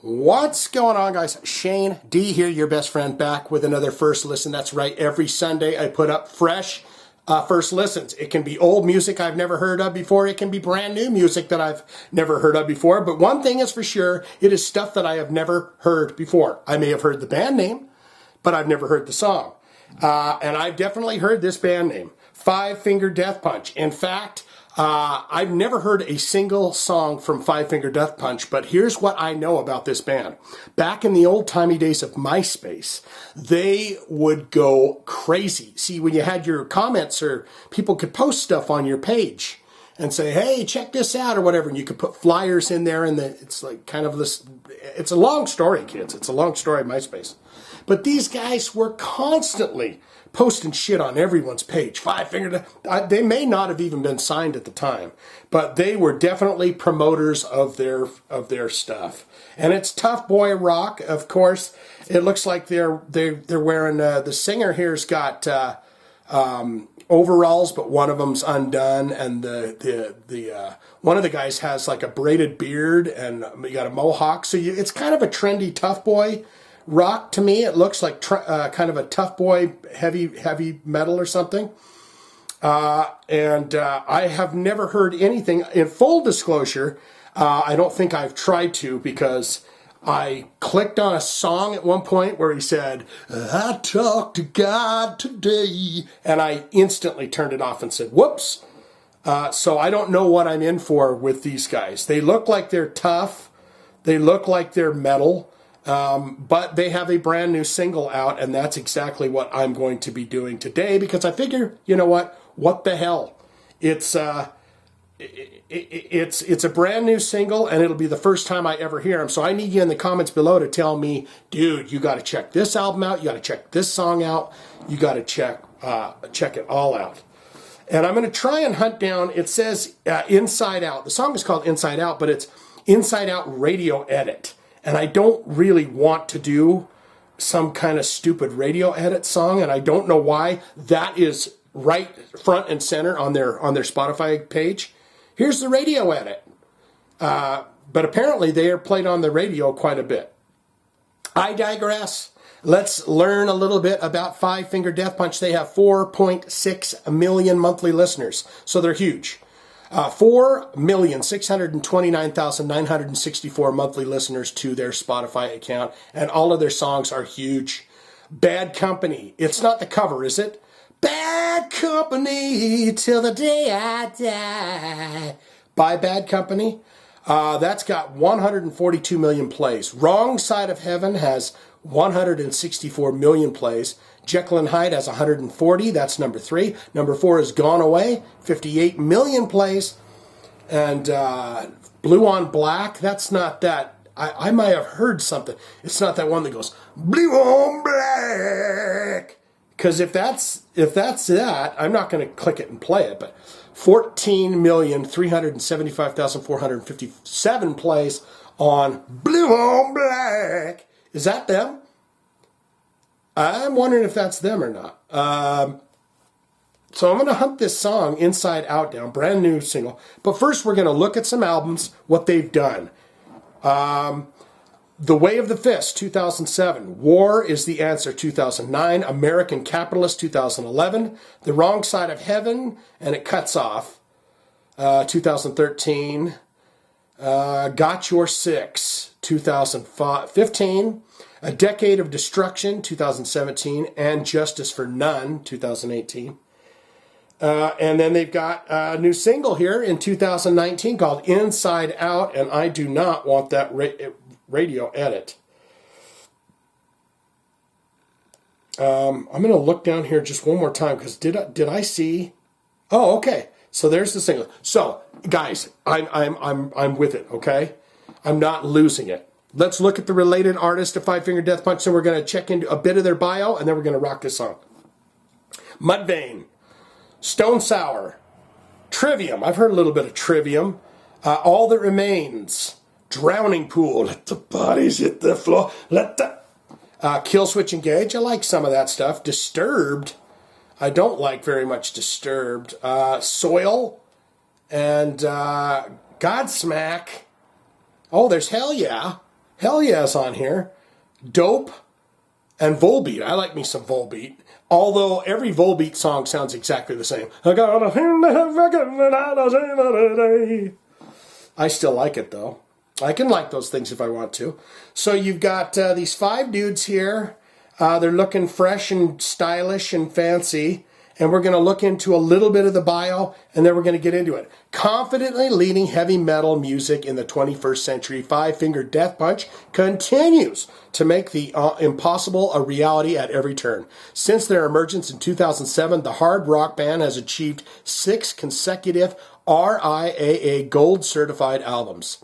What's going on, guys? Shane D here, your best friend, back with another First Listen. That's right, every Sunday I put up fresh First Listens. It can be old music I've never heard of before. It can be brand new music that I've never heard of before. But one thing is for sure, it is stuff that I have never heard before. I may have heard the band name, but I've never heard the song. And I've definitely heard this band name, Five Finger Death Punch. In fact, I've never heard a single song from Five Finger Death Punch, but here's what I know about this band. Back in the old-timey days of MySpace, they would go crazy. See, when you had your comments or people could post stuff on your page and say, hey, check this out or whatever, and you could put flyers in there, and it's like kind of this, it's a long story, kids. It's a long story, MySpace. But these guys were constantly posting shit on everyone's page. Five Finger, they may not have even been signed at the time, but they were definitely promoters of their stuff. And it's tough boy rock, of course. It looks like they're wearing the singer here's got overalls, but one of them's undone, and the one of the guys has like a braided beard and you got a mohawk. So it's kind of a trendy tough boy rock to me. It looks like kind of a tough boy heavy metal or something. And I have never heard anything. In full disclosure, I don't think I've tried to, because I clicked on a song at one point where he said, I talked to God today, and I instantly turned it off and said, whoops. So I don't know what I'm in for with these guys. They look like they're tough. They look like they're metal. But they have a brand new single out, and that's exactly what I'm going to be doing today, because I figure, you know what the hell? It's a brand new single, and it'll be the first time I ever hear them. So I need you in the comments below to tell me, dude, you got to check this album out. You got to check this song out. You got to check it all out. And I'm going to try and hunt down, it says Inside Out. The song is called Inside Out, but it's Inside Out Radio Edit. And I don't really want to do some kind of stupid radio edit song, and I don't know why. That is right front and center on their Spotify page. Here's the radio edit. But apparently they are played on the radio quite a bit. I digress. Let's learn a little bit about Five Finger Death Punch. They have 4.6 million monthly listeners, so they're huge. 4,629,964 monthly listeners to their Spotify account, and all of their songs are huge. Bad Company. It's not the cover, is it? Bad Company till the day I die. By Bad Company. That's got 142 million plays. Wrong Side of Heaven has 164 million plays. Jekyll and Hyde has 140. That's number 3. Number 4 is Gone Away, 58 million plays. And Blue on Black, that's not that. I might have heard something. It's not that one that goes, Blue on Black. Because if that's that, I'm not going to click it and play it. But 14,375,457 plays on Blue on Black. Is that them? I'm wondering if that's them or not. So I'm going to hunt this song Inside Out down, brand new single. But first we're going to look at some albums, what they've done. The Way of the Fist, 2007. War is the Answer, 2009. American Capitalist, 2011. The Wrong Side of Heaven, and it cuts off, 2013. Got Your Six, 2015. A Decade of Destruction, 2017, and Justice for None, 2018. And then they've got a new single here in 2019 called Inside Out, and I do not want that radio edit. I'm going to look down here just one more time, because did I see? Oh, okay. So there's the single. So guys, I'm with it. Okay, I'm not losing it. Let's look at the related artist of Five Finger Death Punch, and we're going to check into a bit of their bio, and then we're going to rock this song. Mudvayne, Stone Sour, Trivium. I've heard a little bit of Trivium. All That Remains, Drowning Pool, Let the Bodies Hit the Floor, Let the... Killswitch Engage, I like some of that stuff. Disturbed, I don't like very much Disturbed. Soil, and Godsmack. Oh, there's Hell Yeah. Hell Yes on here. Dope and Volbeat. I like me some Volbeat. Although every Volbeat song sounds exactly the same. I still like it though. I can like those things if I want to. So you've got these 5 dudes here. They're looking fresh and stylish and fancy. And we're going to look into a little bit of the bio, and then we're going to get into it. Confidently leading heavy metal music in the 21st century, Five Finger Death Punch continues to make the impossible a reality at every turn. Since their emergence in 2007, the hard rock band has achieved 6 consecutive RIAA Gold certified albums,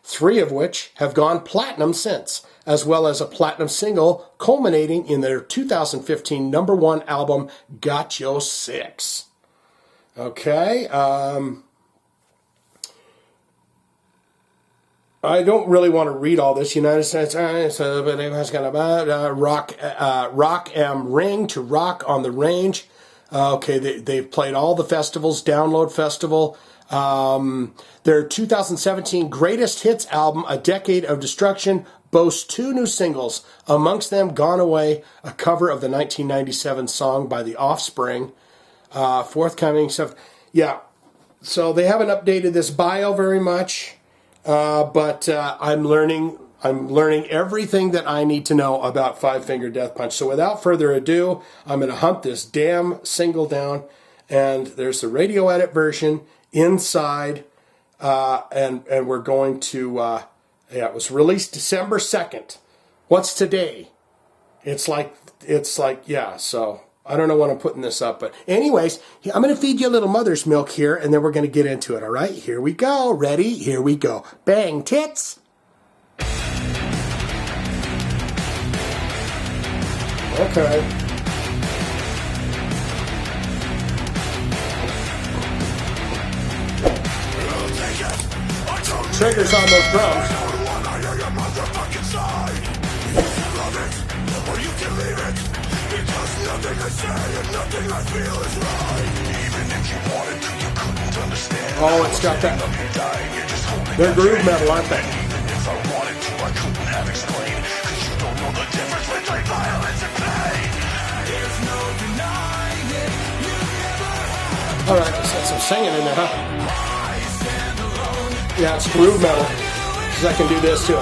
3 of which have gone platinum since, as well as a platinum single culminating in their 2015 #1 album, Got Yo 6. Okay, I don't really want to read all this. United States, but it was kind of rock am ring to rock on the range. Okay, they've played all the festivals, Download Festival. Their 2017 Greatest Hits album, A Decade of Destruction, boasts 2 new singles, amongst them Gone Away, a cover of the 1997 song by The Offspring. Forthcoming stuff. Yeah, so they haven't updated this bio very much, but I'm learning everything that I need to know about Five Finger Death Punch. So without further ado, I'm going to hunt this damn single down, and there's the radio edit version inside, and we're going to, it was released December 2nd. What's today? It's like, yeah, so I don't know when I'm putting this up, but anyways, I'm going to feed you a little mother's milk here, and then we're going to get into it, all right? Here we go. Ready? Here we go. Bang, tits. Okay. Triggers on those drums. Oh, it's got that. They're groove metal, aren't they? All right, let's get some singing in there, huh? Yeah, it's groove metal, because I can do this too.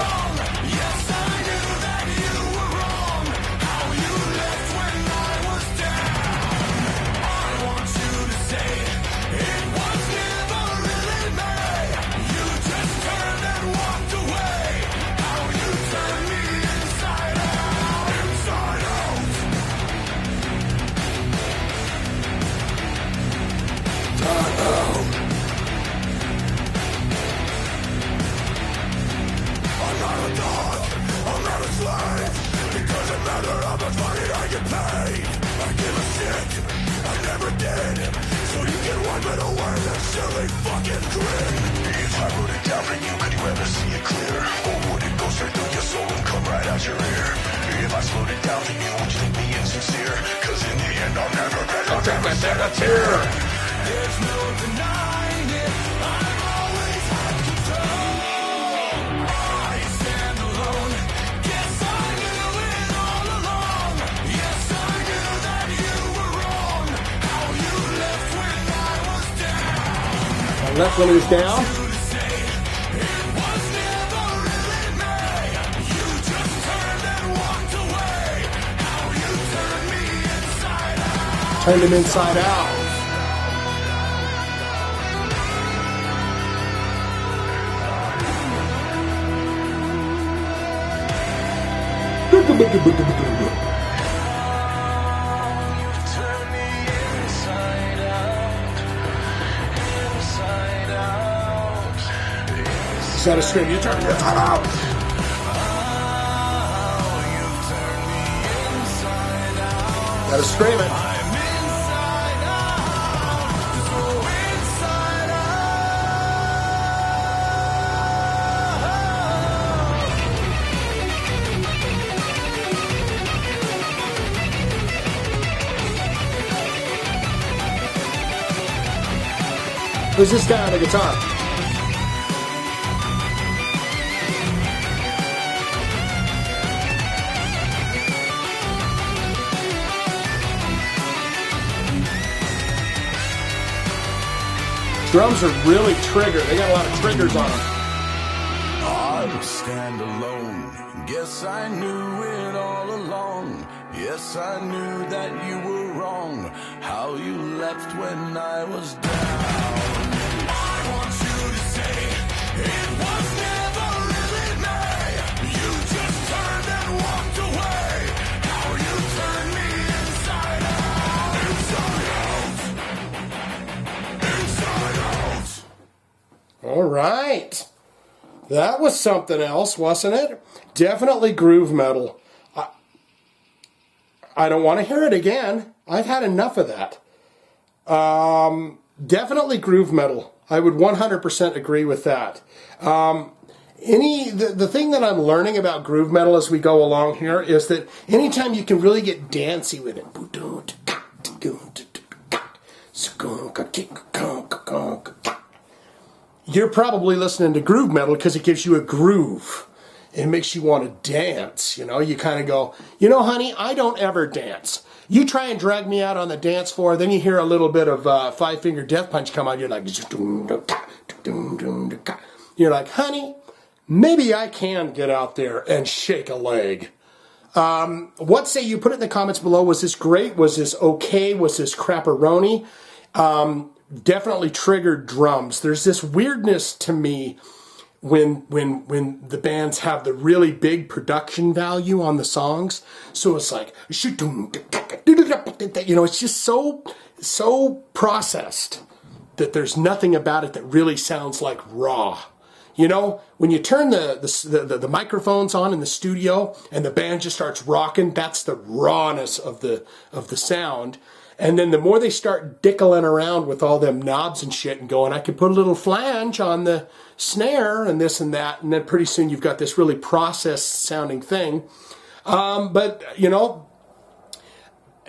Left when he was down. Turned him inside out. Is that a scream? You turn your time out. Gotta scream it. Who's this guy on the guitar? drums are really triggered. They got a lot of triggers on them. I stand alone. Guess I knew it all along. Yes, I knew that you were wrong. How you left when I was down. I want you to say it was never really me. You just turned and walked away. How you turned me inside out. Inside out. Inside out. All right. That was something else, wasn't it? Definitely groove metal. I don't want to hear it again. I've had enough of that. Definitely groove metal. I would 100% agree with that. The thing that I'm learning about groove metal as we go along here is that anytime you can really get dancey with it, you're probably listening to groove metal because it gives you a groove. It makes you want to dance, you know. You kind of go, you know, honey, I don't ever dance. You try and drag me out on the dance floor, then you hear a little bit of Five Finger Death Punch come out. You're like, you're like, honey, maybe I can get out there and shake a leg. What say you? Put it in the comments below. Was this great? Was this okay? Was this crapperoni? Definitely triggered drums. There's this weirdness to me when the bands have the really big production value on the songs. So it's like, you know, it's just so processed that there's nothing about it that really sounds like raw. You know, when you turn the microphones on in the studio and the band just starts rocking, that's the rawness of the sound. And then the more they start dickling around with all them knobs and shit and going, I could put a little flange on the snare and this and that, and then pretty soon you've got this really processed sounding thing. But, you know,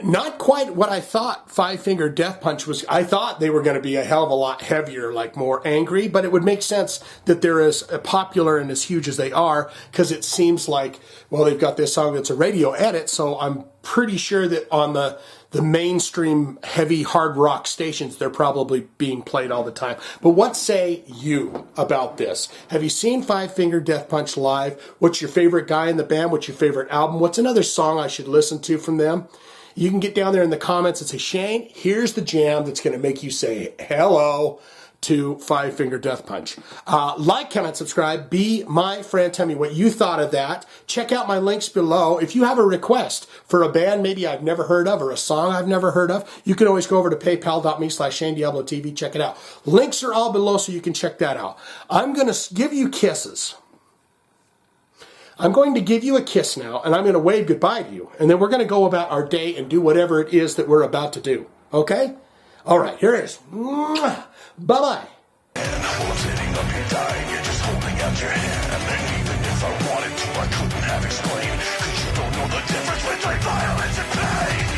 not quite what I thought Five Finger Death Punch was. I thought they were going to be a hell of a lot heavier, like more angry, but it would make sense that they're as popular and as huge as they are, because it seems like, well, they've got this song that's a radio edit, so I'm pretty sure that on the mainstream heavy hard rock stations, they're probably being played all the time. But what say you about this? Have you seen Five Finger Death Punch live? What's your favorite guy in the band? What's your favorite album? What's another song I should listen to from them? You can get down there in the comments and say, Shane, here's the jam that's going to make you say hello to Five Finger Death Punch. Like, comment, subscribe, be my friend. Tell me what you thought of that. Check out my links below. If you have a request for a band maybe I've never heard of or a song I've never heard of, you can always go over to paypal.me/ShaneDiabloTV. Check it out. Links are all below so you can check that out. I'm going to give you kisses. I'm going to give you a kiss now, and I'm going to wave goodbye to you. And then we're going to go about our day and do whatever it is that we're about to do. Okay? All right, here it is. Mwah. Bye-bye. Well, I'm sitting up here dying, you're just holding out your hand. And even if I wanted to, I couldn't have explained. 'Cause you don't know the difference between violence and pain.